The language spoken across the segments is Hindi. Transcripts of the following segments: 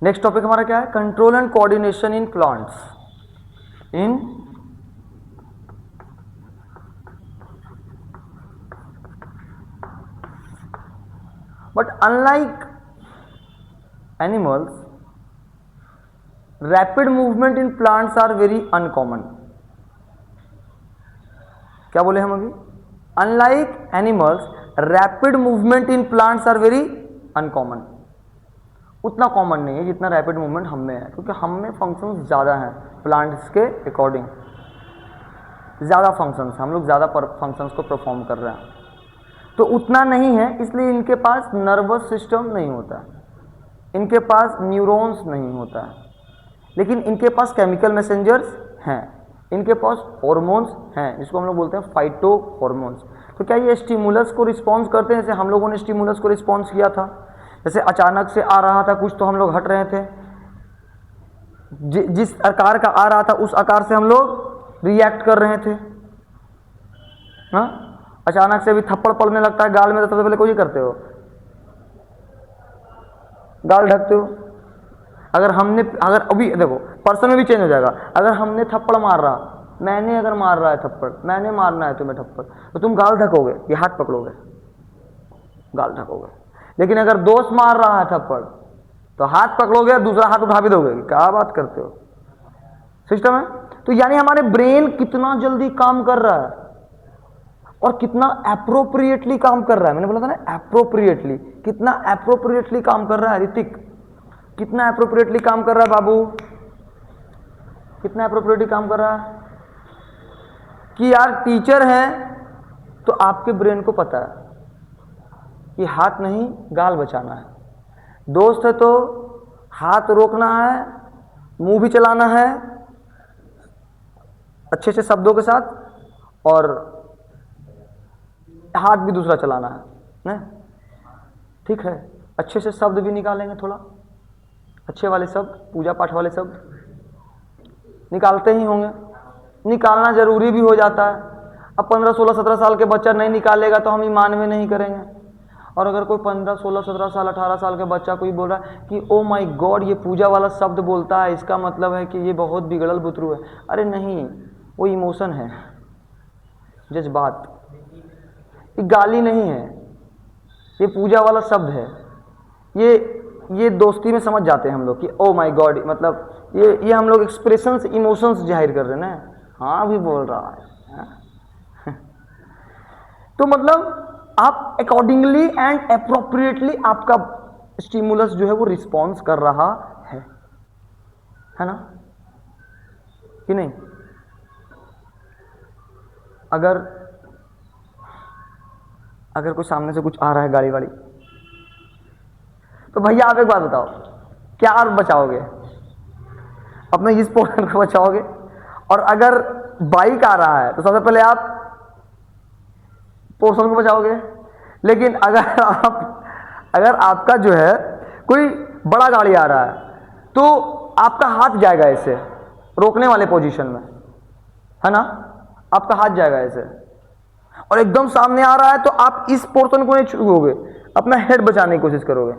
नेक्स्ट टॉपिक हमारा क्या है, control and coordination in plants. But unlike animals, rapid movement in plants are very uncommon. क्या बोले हम अभी? Unlike animals, rapid movement in plants are very uncommon. उतना कॉमन नहीं है जितना रैपिड मूवमेंट हम में है, क्योंकि हम में फंक्शंस ज़्यादा हैं प्लांट्स के अकॉर्डिंग, ज़्यादा फंक्शंस, हम लोग ज़्यादा फंक्शंस को परफॉर्म कर रहे हैं, तो उतना नहीं है, इसलिए इनके पास नर्वस सिस्टम नहीं होता, इनके पास न्यूरॉन्स नहीं होता है, लेकिन इनके पास केमिकल मैसेंजर्स हैं, इनके पास हॉर्मोन्स हैं जिसको हम लोग बोलते हैं फाइटो हॉर्मोन्स। तो क्या ये स्टिमुलस को रिस्पॉन्स करते हैं, जैसे हम लोगों ने स्टिमुलस को रिस्पॉन्स किया था, जैसे अचानक से आ रहा था कुछ तो हम लोग हट रहे थे, जिस आकार का आ रहा था उस आकार से हम लोग रिएक्ट कर रहे थे। हाँ, अचानक से भी थप्पड़ पड़ने लगता है गाल में, तो सबसे पहले कोई करते हो, गाल ढकते हो। अगर अभी देखो पर्सन में भी चेंज हो जाएगा, अगर हमने थप्पड़ मार रहा, मैंने अगर मार रहा है थप्पड़, मैंने मारना है तुम्हें थप्पड़, तो तुम गाल ढकोगे या हाथ पकड़ोगे? गाल ढकोगे। लेकिन अगर दोस्त मार रहा है थप्पड़ तो हाथ पकड़ोगे, दूसरा हाथ उठा भी दोगे। क्या बात करते हो, सिस्टम है। तो यानी हमारे ब्रेन कितना जल्दी काम कर रहा है और कितना एप्रोप्रिएटली काम कर रहा है। मैंने बोला था ना एप्रोप्रिएटली, कितना एप्रोप्रिएटली काम कर रहा है ऋतिक, कितना एप्रोप्रिएटली काम कर रहा है बाबू, कितना एप्रोप्रिएटली काम कर रहा है कि यार टीचर है तो आपके ब्रेन को पता है कि हाथ नहीं गाल बचाना है, दोस्त है तो हाथ रोकना है, मुंह भी चलाना है अच्छे से शब्दों के साथ, और हाथ भी दूसरा चलाना है ना, ठीक है। अच्छे से शब्द भी निकालेंगे, थोड़ा अच्छे वाले शब्द, पूजा पाठ वाले शब्द निकालते ही होंगे, निकालना जरूरी भी हो जाता है। अब 15, 16, 17 साल के बच्चा नहीं निकालेगा तो हम ईमान में नहीं करेंगे। और अगर कोई 15, 16, 17 साल, 18 साल का बच्चा कोई बोल रहा है कि ओ माय गॉड ये पूजा वाला शब्द बोलता है, इसका मतलब है कि ये बहुत बिगड़ल बुतरू है, अरे नहीं, वो इमोशन है, जज्बात, ये गाली नहीं है, ये पूजा वाला शब्द है। ये दोस्ती में समझ जाते हैं हम लोग कि ओ माय गॉड, मतलब ये हम लोग एक्सप्रेशंस, इमोशंस जाहिर कर रहे हैं ना, हाँ भी बोल रहा है। तो मतलब आप अकॉर्डिंगली एंड अप्रोप्रिएटली आपका स्टिमुलस जो है वो रिस्पॉन्स कर रहा है ना, कि नहीं? अगर कोई सामने से कुछ आ रहा है गाड़ी वाड़ी, तो भैया आप एक बात बताओ, क्या आप बचाओगे? अपने इस पोर्शन को बचाओगे? और अगर बाइक आ रहा है तो सबसे पहले आप पोर्शन को बचाओगे। लेकिन अगर आपका जो है कोई बड़ा गाड़ी आ रहा है तो आपका हाथ जाएगा ऐसे रोकने वाले पोजीशन में, है ना, आपका हाथ जाएगा ऐसे, और एकदम सामने आ रहा है तो आप इस पोर्शन को नहीं छूओगे, अपना हेड बचाने की कोशिश करोगे,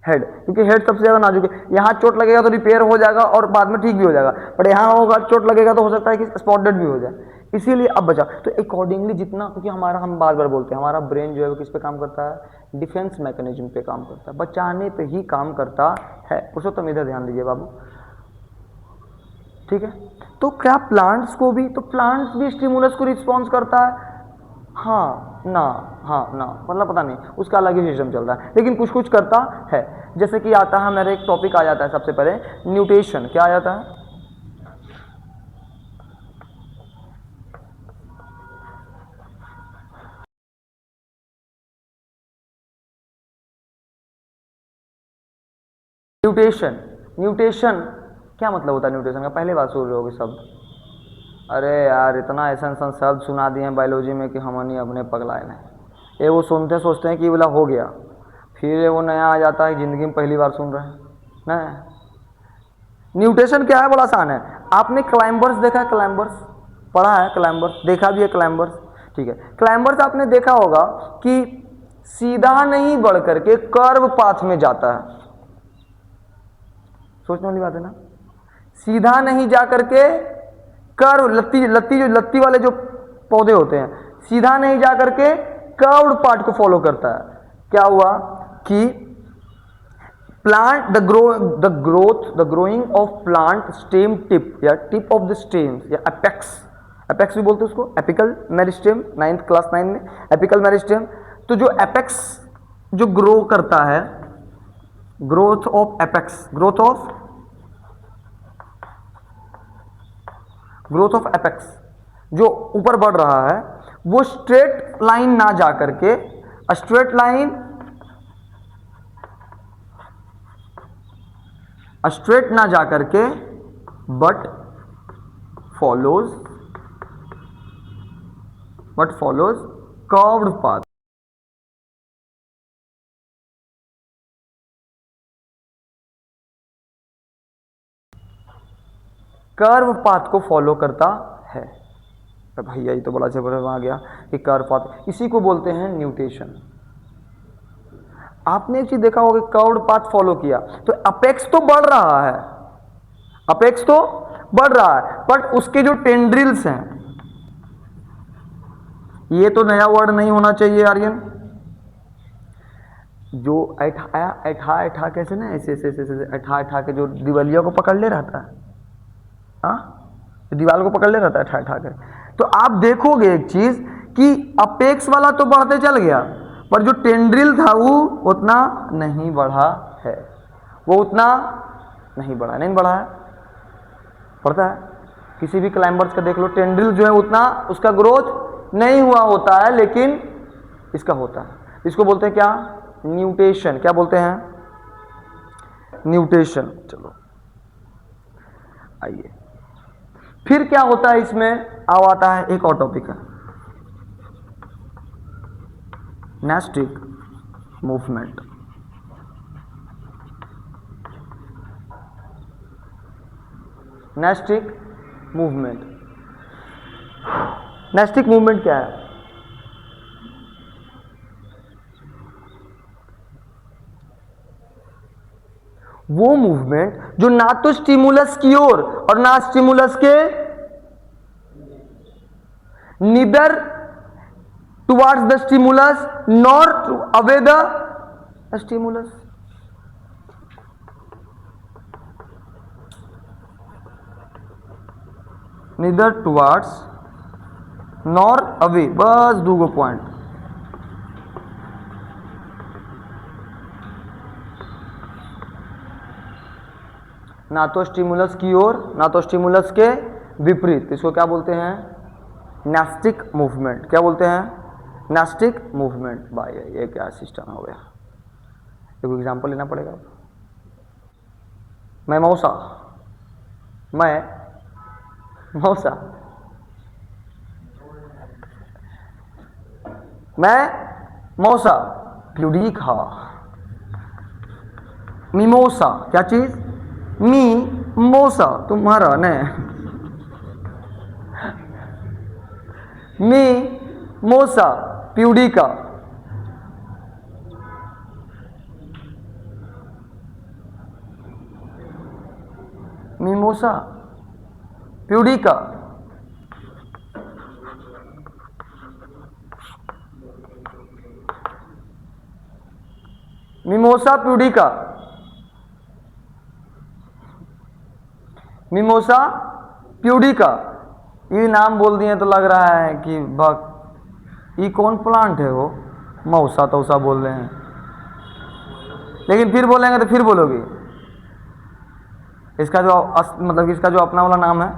हेड, क्योंकि हेड सबसे ज्यादा नाजुक है। यहाँ चोट लगेगा तो रिपेयर हो जाएगा और बाद में ठीक भी हो जाएगा, बट यहाँ होगा चोट लगेगा तो हो सकता है कि स्पॉट डेड भी हो जाए, इसीलिए अब बचा। तो अकॉर्डिंगली जितना, क्योंकि हम बार बार बोलते हैं हमारा ब्रेन जो है वो किस पे काम करता है, डिफेंस मैकेनिज्म पे काम करता है, बचाने पे ही काम करता है। पुरुषोत्तम इधर ध्यान दीजिए बाबू, ठीक है। तो क्या प्लांट्स को भी, तो प्लांट्स भी स्टिमुलस को रिस्पॉन्स करता है? हाँ ना, मतलब पता नहीं, उसका अलग ही सिस्टम चल रहा है, लेकिन कुछ कुछ करता है। जैसे कि आता है, मेरा एक टॉपिक आ जाता है सबसे पहले, न्यूट्रिशन। क्या आ जाता है? न्यूट्रिशन क्या मतलब होता है? न्यूट्रिशन का पहले बात सुन रहे होगे शब्द, अरे यार इतना ऐसा शब्द सुना दिए हैं बायोलॉजी में कि हम नहीं अपने पगलाए नहीं, ये वो सुनते सोचते हैं कि बोला हो गया, फिर वो नया आ जाता है, ज़िंदगी में पहली बार सुन रहे हैं ना। न्यूट्रिशन क्या है? बड़ा आसान है। आपने क्लाइंबर्स देखा है? क्लाइंबर्स पढ़ा है? क्लाइंबर्स देखा भी है? क्लाइंबर्स, ठीक है। क्लाइंबर्स आपने देखा होगा कि सीधा नहीं बढ़ करके कर्व पाथ में जाता है, सोचने वाली बात है ना। सीधा नहीं जा करके कर्व, लत्ती वाले जो पौधे होते हैं, सीधा नहीं जा करके कर्व्ड पार्ट को फॉलो करता है। क्या हुआ कि plant the growing of plant stem tip या टिप ऑफ द स्टेम्स या एपेक्स भी बोलते हैं उसको, एपिकल मेरिस्टेम, 9th क्लास 9 में एपिकल मेरिस्टेम। तो जो एपेक्स जो ग्रो करता है, ग्रोथ ऑफ एपेक्स जो ऊपर बढ़ रहा है, वो स्ट्रेट लाइन ना जा करके, स्ट्रेट ना जा करके but follows curved path. Curve path को फॉलो करता है। भैया ये तो बड़ा जबरदस्त आ गया कि कर्व पाथ, इसी को बोलते हैं न्यूटेशन। आपने एक चीज देखा होगा, कर्व्ड पाथ फॉलो किया तो अपेक्स तो बढ़ रहा है, बट उसके जो टेंड्रिल्स हैं, ये तो नया वर्ड नहीं होना चाहिए आर्यन, जो ऐठा कैसे ना, ऐसे ऐठा के जो दिवालिया को पकड़ ले रहता है, दीवार को पकड़ ले रहता है ऐठा के। तो आप देखोगे एक चीज कि अपेक्स वाला तो बढ़ते चल गया, पर जो टेंड्रिल था वो उतना नहीं बढ़ा है, नहीं बढ़ा है। पड़ता है किसी भी क्लाइंबर्स का देख लो, टेंड्रिल जो है उतना उसका ग्रोथ नहीं हुआ होता है, लेकिन इसका होता है। इसको बोलते हैं क्या? न्यूटेशन। क्या बोलते हैं? न्यूटेशन। चलो आइए, फिर क्या होता है इसमें, अब आता है एक और टॉपिक है, नेस्टिक मूवमेंट। नेस्टिक मूवमेंट क्या है? वो मूवमेंट जो ना तो स्टिमुलस की ओर और ना स्टिमुलस के, neither towards the stimulus nor away the stimulus. Neither towards nor away, बस 2 पॉइंट। ना तो स्टिमुलस की ओर ना तो स्टिमुलस के विपरीत। इसको क्या बोलते हैं? Nastic movement. क्या बोलते हैं? Nastic movement. भाई ये क्या सिस्टम हो गया? एक एग्जांपल लेना पड़ेगा। मैं मौसा प्लूडिका मिमोसा। क्या चीज? मोसा तुम्हारा ने मोसा pudica. Mimosa pudica. Mimosa pudica. Mimosa pudica. ये नाम बोल दिए तो लग रहा है कि ये कौन प्लांट है? वो मौसा तौसा बोल रहे हैं, लेकिन फिर बोलेंगे तो फिर बोलोगे। इसका जो मतलब इसका जो अपना वाला नाम है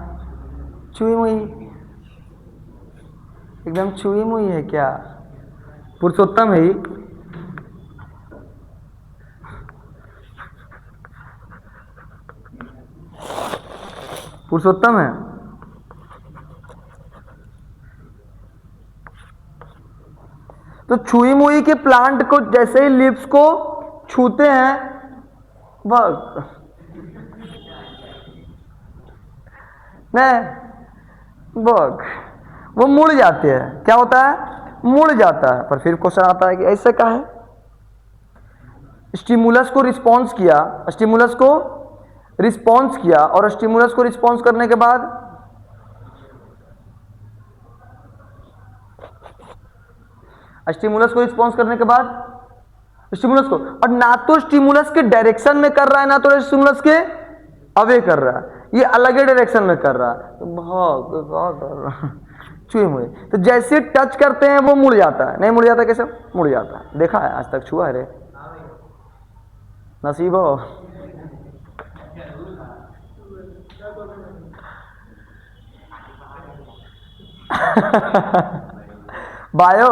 छुई मुई, एकदम छुई मुई है। क्या पुरुषोत्तम है? पुरुषोत्तम है। तो छुई मुई के प्लांट को जैसे ही लिप्स को छूते हैं, वो मुड़ जाते हैं। क्या होता है? मुड़ जाता है। पर फिर क्वेश्चन आता है कि ऐसे का है? स्टिमुलस को रिस्पॉन्स किया और स्टिमुलस को रिस्पॉन्स करने के बाद स्टिमुलस को रिस्पॉन्स करने के बाद स्टिमुलस को, और ना तो स्टिमुलस के डायरेक्शन में कर रहा है ना तो स्टिमुलस के अवे कर रहा है, ये अलग ही डायरेक्शन में कर रहा है, तो बहुत छुए मुझे। तो जैसे टच करते हैं वो मुड़ जाता है, नहीं मुड़ जाता कैसे, मुड़ जाता है, देखा है आज तक छुआ है रे नसीब हो। बायो,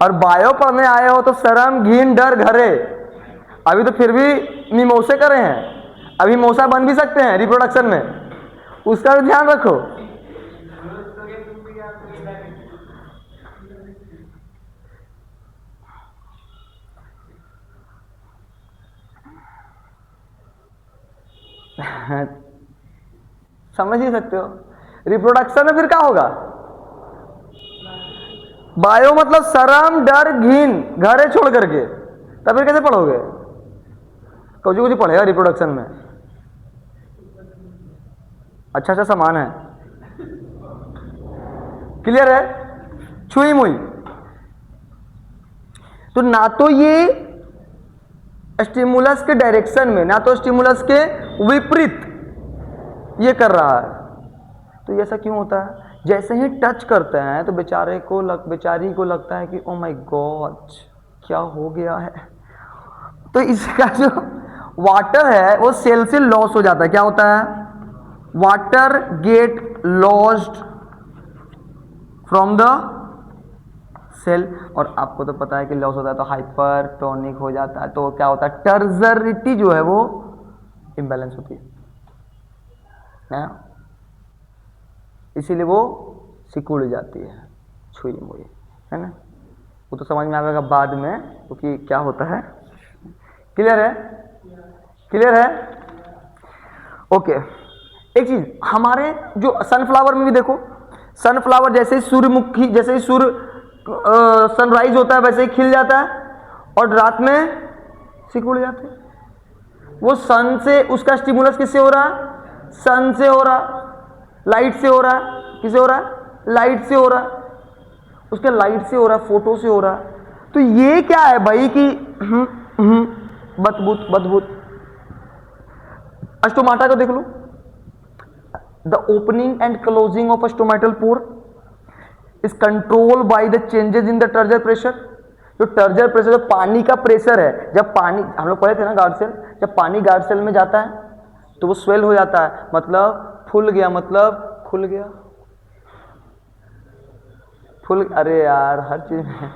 और बायो पढ़ने आए हो तो शर्म घिन डर घरे, अभी तो फिर भी मिमोसे करे हैं, अभी मौसा बन भी सकते हैं रिप्रोडक्शन में, उसका भी ध्यान रखो। समझ ही सकते हो, रिप्रोडक्शन में फिर क्या होगा, बायो मतलब शर्म डर घिन घरे छोड़ करके, तब फिर कैसे पढ़ोगे, कुछ पढ़ेगा रिप्रोडक्शन में, अच्छा अच्छा सामान है, क्लियर है, छुई मुई। तो ना तो ये स्टिमुलस के डायरेक्शन में ना तो स्टिमुलस के विपरीत ये कर रहा है, तो ऐसा क्यों होता है, जैसे ही टच करते हैं तो बेचारी को लगता है कि ओ माय गॉड क्या हो गया है, तो इसका जो वाटर है वो सेल से लॉस हो जाता है, क्या होता है, water get lost from the cell, और आपको तो पता है कि लॉस होता है तो हाइपरटोनिक हो जाता है, तो क्या होता है, टर्जरिटी जो है वो इम्बैलेंस होती है, इसीलिए वो सिकुड़ जाती है, छुई मुई, है ना, वो तो समझ में आएगा बाद में क्योंकि क्या होता है, क्लियर है, क्लियर है, ओके। एक चीज हमारे जो सनफ्लावर में भी देखो, सनफ्लावर जैसे ही सूर्यमुखी, जैसे ही सूर्य सनराइज होता है वैसे ही खिल जाता है और रात में सिकुड़ जाते हैं, वो सन से, उसका स्टिमुलस किससे हो रहा है, सन से हो रहा, लाइट से हो रहा, किससे हो रहा, लाइट से हो रहा, उसके लाइट से हो रहा, फोटो से हो रहा, तो ये क्या है भाई कि बदबूत। स्टोमाटा को देख लो, the opening and closing of stomatal pore is control by the changes in the turgor pressure. जो टर्जर प्रेशर, जो पानी का प्रेशर है, जब पानी, हम लोग पढ़े थे ना गार्ड सेल, जब पानी गार्ड सेल में जाता है तो वो स्वेल हो जाता है, मतलब फूल गया, मतलब खुल गया, फुल, अरे यार हर चीज में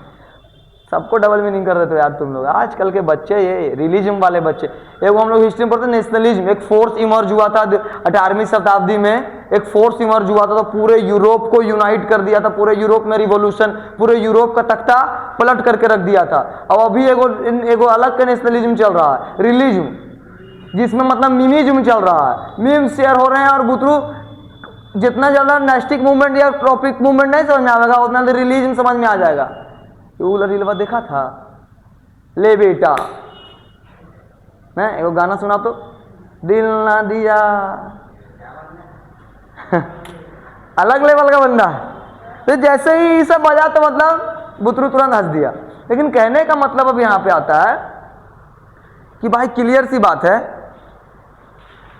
सबको डबल मीनिंग कर रहे थे यार तुम लोग, आजकल के बच्चे, ये रिलीजन वाले बच्चे। एक हम लोग हिस्ट्री में पढ़ते, नेशनलिज्म, एक फोर्स इमर्ज हुआ था 18वीं शताब्दी में, एक फोर्स इमर्ज हुआ था तो पूरे यूरोप को यूनाइट कर दिया था, पूरे यूरोप में रिवॉल्यूशन, पूरे यूरोप का तख्ता पलट करके रख दिया था। अब अभी एगो अलग का नेशनलिज्म चल रहा है, रिलीजन, जिसमें मतलब मिमिज्म चल रहा है, मीम शेयर हो रहे हैं, और बुतरू जितना ज्यादा नेस्टिक मूवमेंट या ट्रॉपिक मूवमेंट नहीं समझ में आएगा उतना देर रिलीजन समझ में आ जाएगा। रीलवा देखा था, ले बेटा, मैं एगो गाना सुना तो, दिल ना दिया अलग लेवल का बंदा है, तो जैसे ही सब बजा तो मतलब बुतरू तुरंत हंस दिया। लेकिन कहने का मतलब अब यहां पे आता है कि भाई क्लियर सी बात है,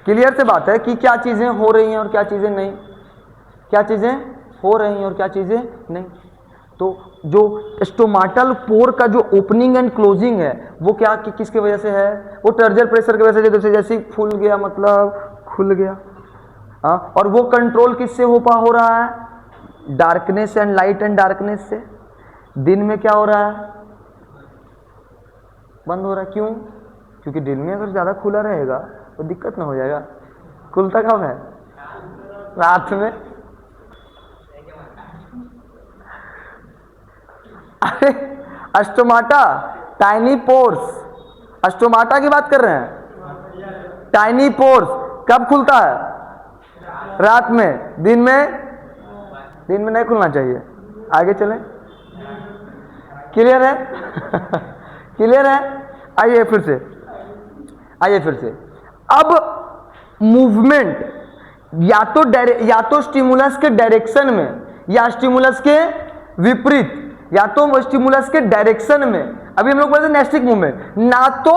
क्लियर से बात है कि क्या चीजें हो रही हैं और क्या चीजें नहीं, क्या चीजें हो रही हैं और क्या चीजें नहीं। तो जो स्टोमाटल पोर का जो ओपनिंग एंड क्लोजिंग है वो क्या किसकी वजह से है, वो टर्जर प्रेशर की वजह से, जैसे फूल गया मतलब खुल गया। और वो कंट्रोल किससे हो रहा है, darkness and light and darkness से। दिन में क्या हो रहा है, बंद हो रहा है, क्यों, क्योंकि दिन में अगर ज्यादा खुला रहेगा तो दिक्कत ना हो जाएगा। खुलता कब है, रात में। अरे स्टोमाटा, टाइनी पोर्स, स्टोमाटा की बात कर रहे हैं। टाइनी पोर्स कब खुलता है, रात में। दिन में नहीं खुलना चाहिए। आगे चलें, क्लियर है क्लियर है। आइए फिर से अब मूवमेंट या तो स्टिमुलस के डायरेक्शन में या स्टिमुलस के विपरीत, या तो स्टिमुलस के डायरेक्शन में। अभी हम लोग बोलते हैं नेस्टिक मूवमेंट, ना तो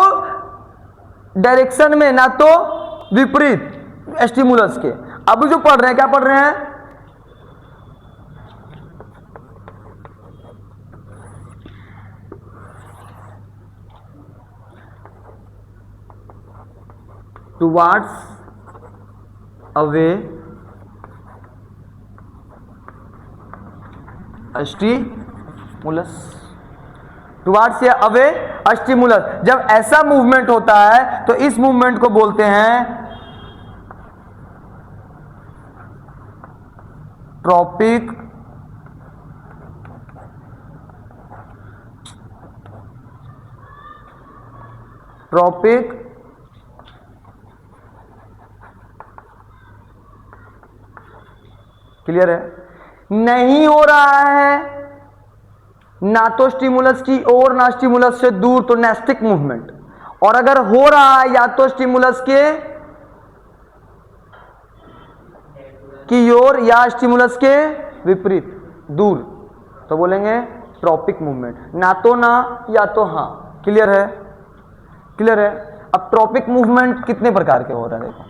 डायरेक्शन में ना तो विपरीत स्टिमुलस के। अब जो पढ़ रहे हैं, क्या पढ़ रहे हैं? टुवार्ड्स अवे स्टिमुलस, टुवार्ड्स या अवे स्टिमुलस। जब ऐसा मूवमेंट होता है तो इस मूवमेंट को बोलते हैं ट्रॉपिक क्लियर है? नहीं हो रहा है ना तो स्टिमुलस की ओर ना स्टिमुलस से दूर, तो नेस्टिक मूवमेंट। और अगर हो रहा है या तो स्टिमुलस की ओर या स्टिमुलस के विपरीत दूर, तो बोलेंगे ट्रॉपिक मूवमेंट। ना तो ना या तो हाँ। क्लियर है? क्लियर है? अब ट्रॉपिक मूवमेंट कितने प्रकार के हो रहे हैं?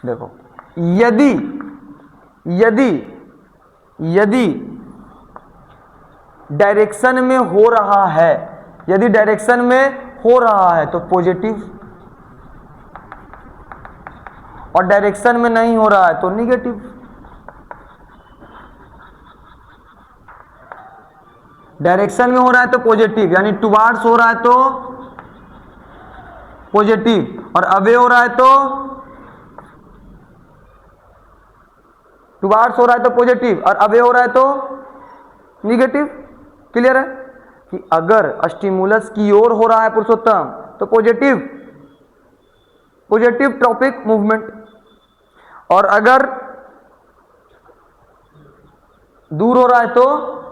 देखो, यदि डायरेक्शन में हो रहा है, यदि डायरेक्शन में हो रहा है तो पॉजिटिव, और डायरेक्शन में नहीं हो रहा है तो निगेटिव। डायरेक्शन में हो रहा है तो पॉजिटिव, यानी टुवार्ड्स हो रहा है तो पॉजिटिव, और अवे हो रहा है तो टुवार्ड्स हो रहा है तो पॉजिटिव और अवे हो रहा है तो निगेटिव। क्लियर है? कि अगर स्टिमुलस की ओर हो रहा है पुरुषोत्तम तो पॉजिटिव ट्रॉपिक मूवमेंट, और अगर दूर हो रहा है तो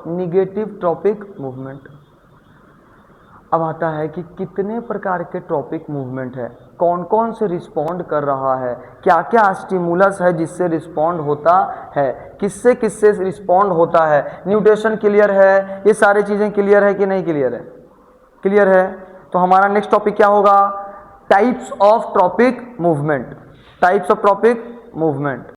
निगेटिव ट्रॉपिक मूवमेंट। अब आता है कि कितने प्रकार के ट्रॉपिक मूवमेंट है, कौन कौन से रिस्पॉन्ड कर रहा है, क्या क्या स्टिमुलस है जिससे रिस्पॉन्ड होता है, किससे किससे रिस्पॉन्ड होता है। न्यूट्रिशन क्लियर है? ये सारी चीज़ें क्लियर है कि नहीं क्लियर है? क्लियर है। तो हमारा नेक्स्ट टॉपिक क्या होगा? Types of tropic movement. Types of tropic movement.